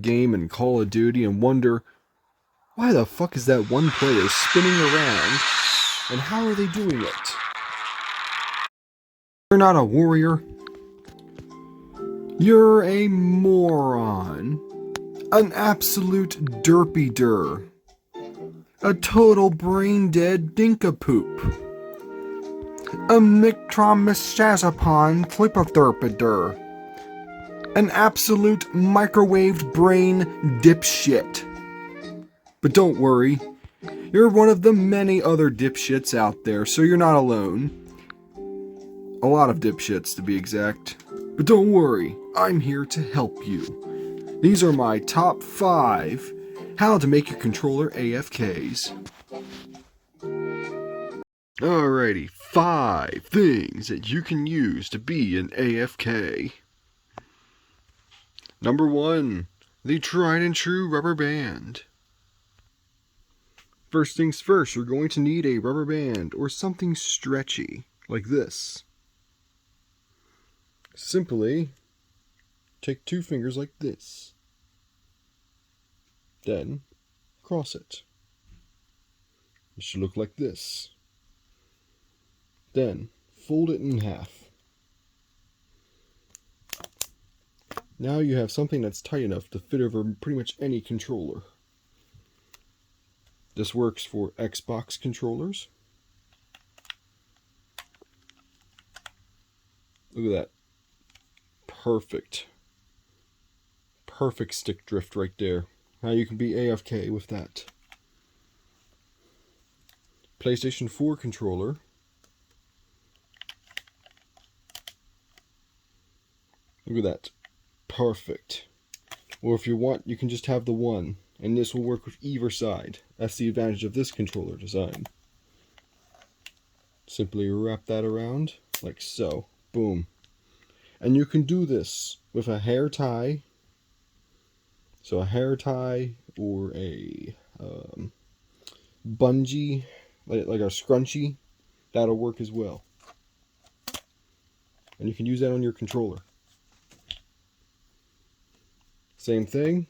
game in Call of Duty and wonder, why the fuck is that one player spinning around, and how are they doing it? You're not a warrior. You're a moron. An absolute derpy-dur. A total brain-dead dinkapoop. A mictromishazapon flipotherpidur. An absolute microwaved brain dipshit. But don't worry, you're one of the many other dipshits out there, so you're not alone. A lot of dipshits, to be exact. But don't worry, I'm here to help you. These are my top 5 how to make your controller AFKs. Alrighty, 5 things that you can use to be an AFK. Number 1, the tried and true rubber band. First things first, you're going to need a rubber band or something stretchy, like this. Simply take 2 fingers like this. Then cross it. It should look like this. Then fold it in half. Now you have something that's tight enough to fit over pretty much any controller. This works for Xbox controllers. Look at that. Perfect. Perfect stick drift right there. Now you can be AFK with that. PlayStation 4 controller. Look at that. Perfect. Or if you want, you can just have the one, and this will work with either side. That's the advantage of this controller design. Simply wrap that around, like so. Boom. And you can do this with a hair tie. So a hair tie or a bungee, like a scrunchie, that'll work as well. And you can use that on your controller. Same thing.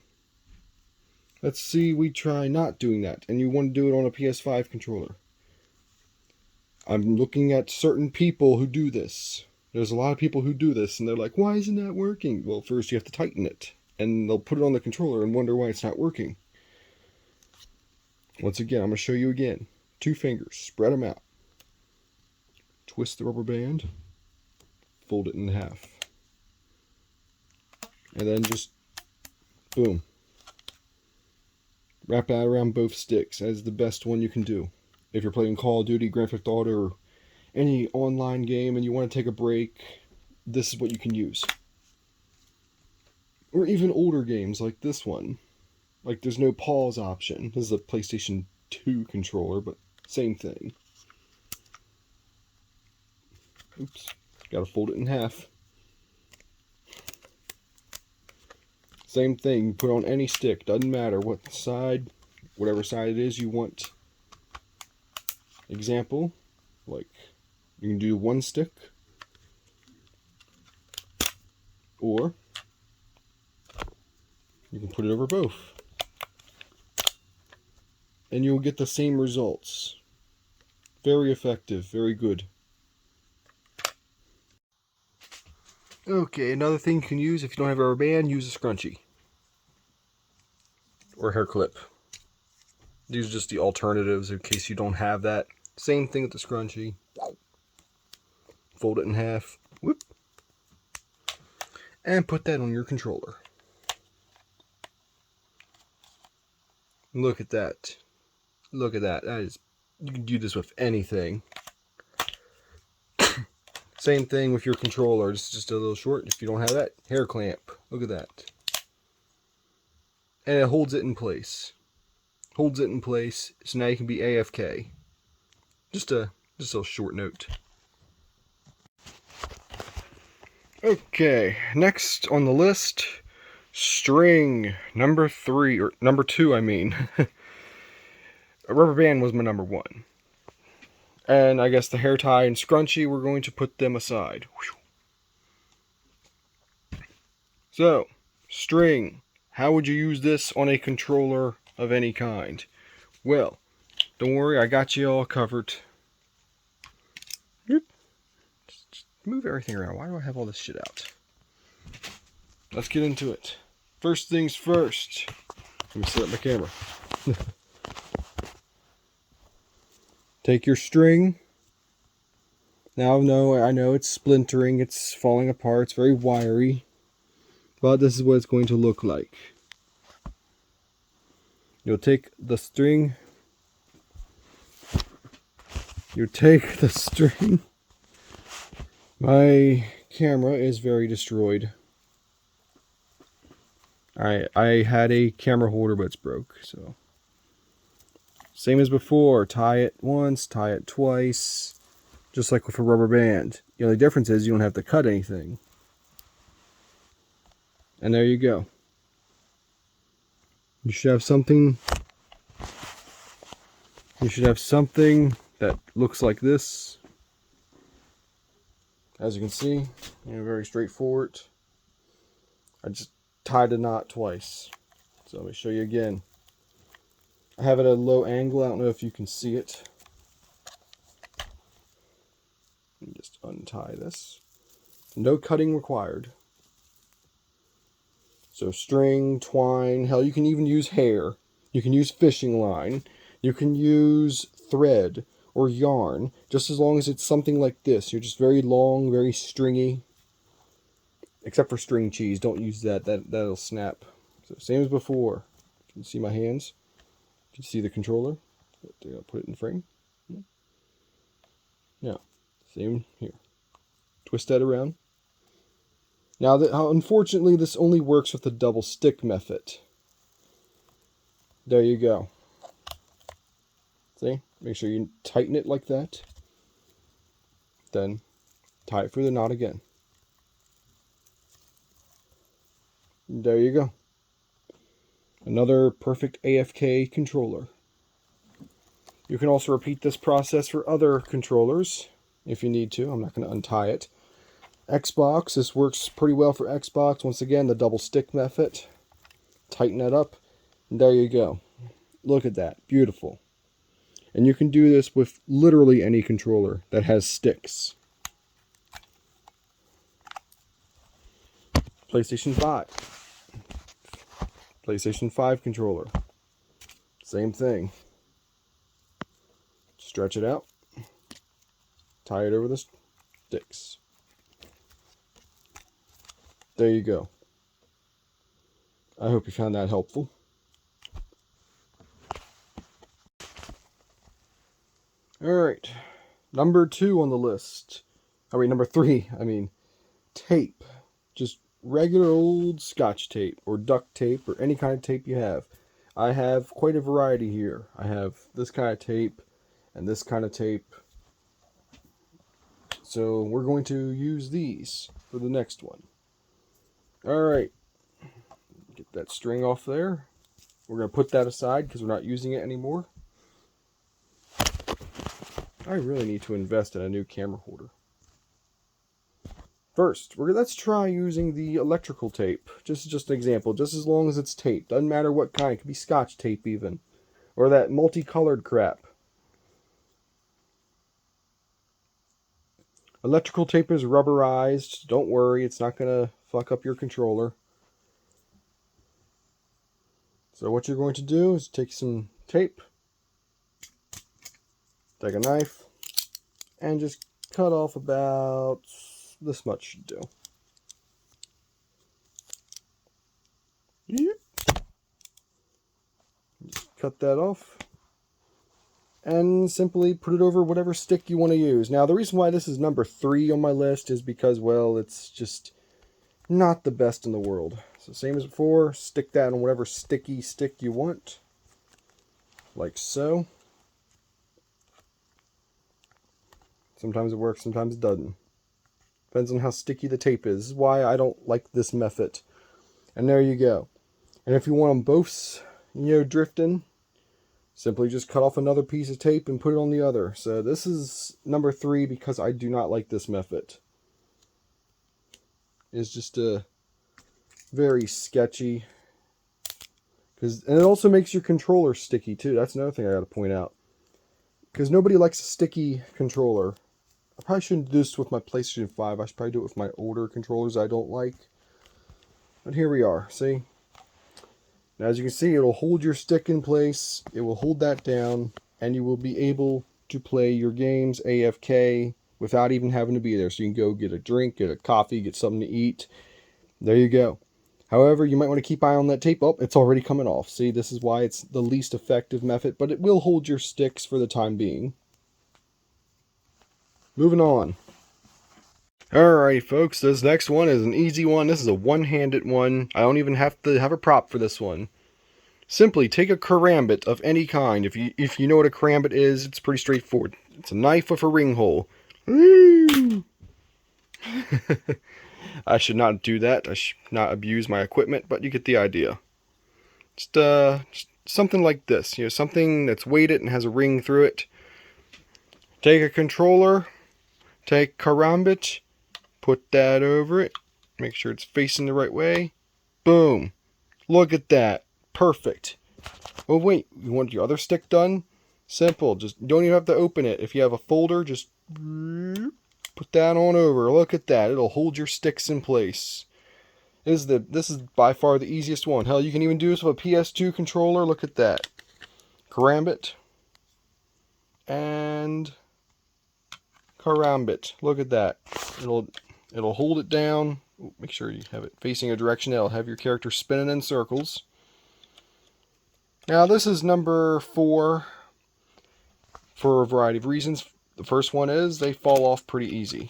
Let's see, we try not doing that, and you want to do it on a PS5 controller. I'm looking at certain people who do this. There's a lot of people who do this, and they're like, why isn't that working? Well, first you have to tighten it, and they'll put it on the controller and wonder why it's not working. Once again, I'm going to show you again. 2 fingers, spread them out. Twist the rubber band, fold it in half. And then just, boom. Wrap that around both sticks. That is the best one you can do. If you're playing Call of Duty, Grand Theft Auto, or any online game and you want to take a break, this is what you can use. Or even older games like this one. Like there's no pause option. This is a PlayStation 2 controller, but same thing. Oops. Gotta fold it in half. Same thing, put on any stick, doesn't matter what side, whatever side it is you want. Example, like you can do one stick, or you can put it over both. And you'll get the same results. Very effective, very good. Okay, another thing you can use if you don't have a rubber band, use a scrunchie. Or hair clip. These are just the alternatives in case you don't have that. Same thing with the scrunchie. Fold it in half. Whoop. And put that on your controller. Look at that. Look at that. That is, you can do this with anything. Same thing with your controller. It's just a little short. If you don't have that, hair clamp. Look at that. And it holds it in place. Holds it in place. So now you can be AFK. Just a short note. Okay, next on the list, string number 3, or number 2, I mean. A rubber band was my number 1. And I guess the hair tie and scrunchie, we're going to put them aside. So, string. How would you use this on a controller of any kind? Well, don't worry, I got you all covered. Just move everything around. Why do I have all this shit out? Let's get into it. First things first. Let me set up my camera. Take your string. Now, no, I know it's splintering, it's falling apart, it's very wiry. But this is what it's going to look like. You'll take the string. My camera is very destroyed. I had a camera holder, but it's broke, so. Same as before, tie it once, tie it twice, just like with a rubber band. The only difference is you don't have to cut anything. And there you go. You should have something that looks like this. As you can see, very straightforward. I just tied a knot twice. So let me show you again. I have it at a low angle. I don't know if you can see it. Just untie this. No cutting required. So string, twine, hell, you can even use hair. You can use fishing line. You can use thread or yarn, just as long as it's something like this. You're just very long, very stringy. Except for string cheese. Don't use that. That'll snap. So same as before. You can see my hands. You can see the controller. I'll put it in frame. Now, same here. Twist that around. Now, unfortunately, this only works with the double stick method. There you go. See? Make sure you tighten it like that. Then tie it through the knot again. There you go. Another perfect AFK controller. You can also repeat this process for other controllers if you need to. I'm not going to untie it. Xbox, this works pretty well for Xbox. Once again, the double stick method. Tighten that up. And there you go. Look at that. Beautiful. And you can do this with literally any controller that has sticks. PlayStation 5. PlayStation 5 controller. Same thing. Stretch it out. Tie it over the sticks. There you go. I hope you found that helpful. Alright. Number 2 on the list. Number 3. Tape. Just regular old Scotch tape or duct tape or any kind of tape you have. I have quite a variety here. I have this kind of tape and this kind of tape. So we're going to use these for the next one. Alright. Get that string off there. We're going to put that aside because we're not using it anymore. I really need to invest in a new camera holder. First, let's try using the electrical tape. Just an example. Just as long as it's tape. Doesn't matter what kind. It could be Scotch tape even. Or that multicolored crap. Electrical tape is rubberized. Don't worry. It's not going to fuck up your controller. So what you're going to do is take some tape. Take a knife. And just cut off about this much should do. Yep. Just cut that off. And simply put it over whatever stick you want to use. Now, the reason why this is number 3 on my list is because, well, it's just not the best in the world. So same as before, stick that on whatever sticky stick you want. Like so. Sometimes it works, sometimes it doesn't. Depends on how sticky the tape is. This is why I don't like this method. And there you go. And if you want them both, drifting, simply just cut off another piece of tape and put it on the other. So this is number 3 because I do not like this method. It's just a very sketchy. And it also makes your controller sticky too. That's another thing I gotta point out. Because nobody likes a sticky controller. I probably shouldn't do this with my PlayStation 5. I should probably do it with my older controllers I don't like. But here we are, see? Now, as you can see, it'll hold your stick in place. It will hold that down. And you will be able to play your games AFK without even having to be there. So you can go get a drink, get a coffee, get something to eat. There you go. However, you might want to keep eye on that tape. Oh, it's already coming off. See, this is why it's the least effective method, but it will hold your sticks for the time being. Moving on. Alright, folks, this next one is an easy one. This is a one-handed one. I don't even have to have a prop for this one. Simply take a karambit of any kind. If you know what a karambit is, it's pretty straightforward. It's a knife with a ring hole. Woo! I should not do that. I should not abuse my equipment, but you get the idea. Just something like this. You know, something that's weighted and has a ring through it. Take a controller. Take karambit. Put that over it. Make sure it's facing the right way. Boom. Look at that. Perfect. Oh wait, you want your other stick done? Simple. Just don't even have to open it. If you have a folder, just put that on over. Look at that. It'll hold your sticks in place. This is by far the easiest one. Hell, you can even do this with a PS2 controller. Look at that. Karambit. And karambit. Look at that. It'll hold it down. Make sure you have it facing a direction that'll have your character spinning in circles. Now this is number 4 for a variety of reasons. The first one is they fall off pretty easy.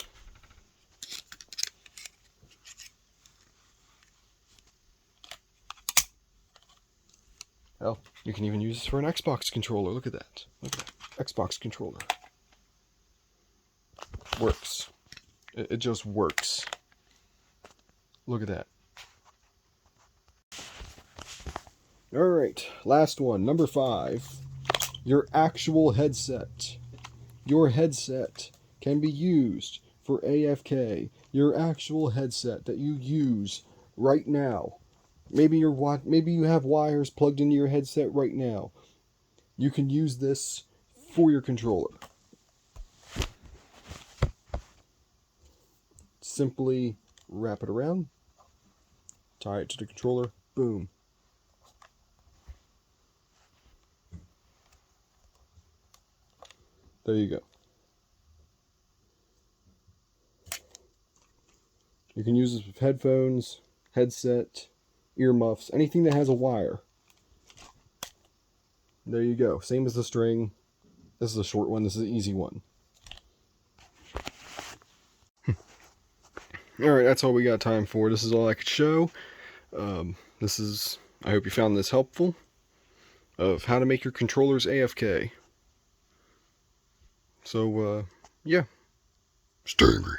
Hell, you can even use this for an Xbox controller. Look at that. Look at that. Xbox controller. Works. It just works. Look at that. Alright, last one, number 5. Your actual headset. Your headset can be used for AFK. Your actual headset that you use right now. Maybe you have wires plugged into your headset right now. You can use this for your controller. Simply wrap it around, tie it to the controller, boom. There you go. You can use this with headphones, headset, earmuffs, anything that has a wire. There you go. Same as the string. This is a short one. This is an easy one. Alright, that's all we got time for. This is all I could show. I hope you found this helpful. Of how to make your controllers AFK. So, yeah. Stay angry.